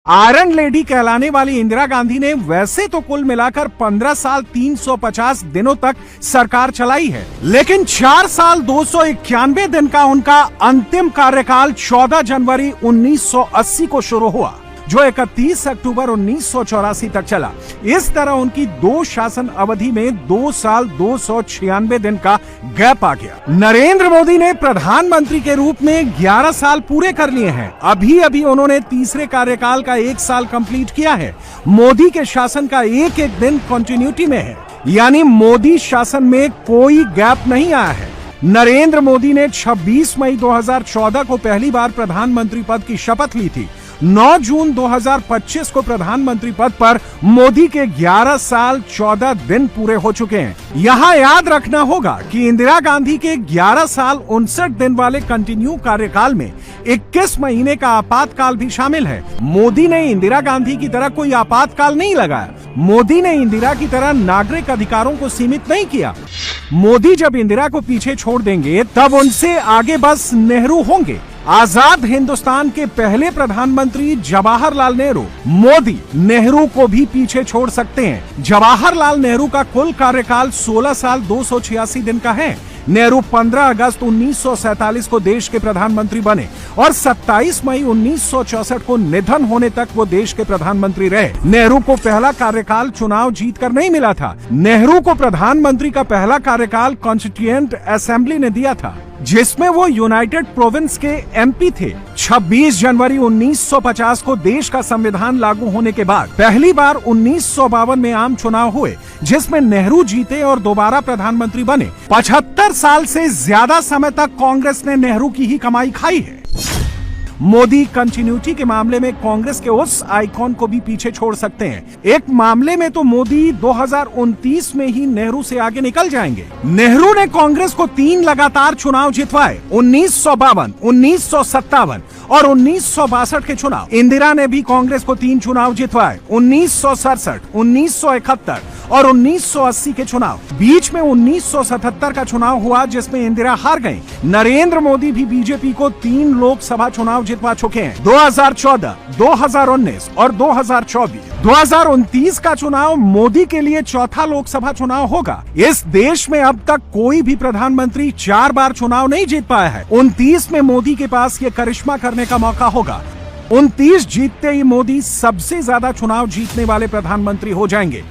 Iron lady कहलाने वाली इंदिरा गांधी ने वैसे तो कुल मिलाकर 15 साल 350 दिनों तक सरकार चलाई है, लेकिन 4 साल 291 दिन का उनका अंतिम कार्यकाल 14 जनवरी 1980 को शुरू हुआ, जो 31 अक्टूबर 1984 तक चला। इस तरह उनकी 2 शासन अवधि में 2 साल 296 दिन का गैप आ गया। नरेंद्र मोदी ने प्रधानमंत्री के रूप में 11 साल पूरे कर लिए हैं। अभी अभी उन्होंने तीसरे कार्यकाल का 1 साल कंप्लीट किया है। मोदी के शासन का एक एक दिन कंटिन्यूटी में है, यानी मोदी शासन में कोई गैप नहीं आया है। नरेंद्र मोदी ने 26 मई 2014 को पहली बार प्रधानमंत्री पद की शपथ ली थी। 9 जून 2025 को प्रधानमंत्री पद पर मोदी के 11 साल 14 दिन पूरे हो चुके हैं। यहाँ याद रखना होगा कि इंदिरा गांधी के 11 साल 59 दिन वाले कंटिन्यू कार्यकाल में 21 महीने का आपातकाल भी शामिल है। मोदी ने इंदिरा गांधी की तरह कोई आपातकाल नहीं लगाया। मोदी ने इंदिरा की तरह नागरिक अधिकारों को सीमित नहीं किया। मोदी जब इंदिरा को पीछे छोड़ देंगे तब उनसे आगे बस नेहरू होंगे। आजाद हिंदुस्तान के पहले प्रधानमंत्री जवाहरलाल नेहरू मोदी नेहरू को भी पीछे छोड़ सकते हैं। जवाहरलाल नेहरू का कुल कार्यकाल 16 साल 286 दिन का है। नेहरू 15 अगस्त 1947 को देश के प्रधानमंत्री बने और 27 मई 1964 को निधन होने तक वो देश के प्रधानमंत्री रहे। नेहरू को पहला कार्यकाल चुनाव जीतकर नहीं मिला था। नेहरू को प्रधानमंत्री का पहला कार्यकाल कॉन्स्टिट्यूएंट असेंबली ने दिया था, जिसमें वो यूनाइटेड प्रोविंस के एमपी थे। 26 जनवरी 1950 को देश का संविधान लागू होने के बाद पहली बार 1952 में आम चुनाव हुए, जिसमें नेहरू जीते और दोबारा प्रधानमंत्री बने। 75 साल से ज्यादा समय तक कांग्रेस ने नेहरू की ही कमाई खाई है। मोदी कंटिन्यूटी के मामले में कांग्रेस के उस आइकॉन को भी पीछे छोड़ सकते हैं। एक मामले में तो मोदी 2029 में ही नेहरू से आगे निकल जाएंगे। नेहरू ने कांग्रेस को 3 लगातार चुनाव जितवाए, 1952, 1957 और 1962 के चुनाव। इंदिरा ने भी कांग्रेस को 3 चुनाव जितवाए, 1967, 1971 और 1980 के चुनाव। बीच में 1977 का चुनाव हुआ, जिसमें इंदिरा हार गईं। नरेंद्र मोदी भी बीजेपी को 3 लोकसभा चुनाव जितवा चुके हैं, 2014, 2019 और 2024। 2029 का चुनाव मोदी के लिए चौथा लोकसभा चुनाव होगा। इस देश में अब तक कोई भी प्रधानमंत्री 4 बार चुनाव नहीं जीत पाया है। 29 में मोदी के पास ये करिश्मा करने का मौका होगा। 29 जीतते ही मोदी सबसे ज्यादा चुनाव जीतने वाले प्रधानमंत्री हो जाएंगे।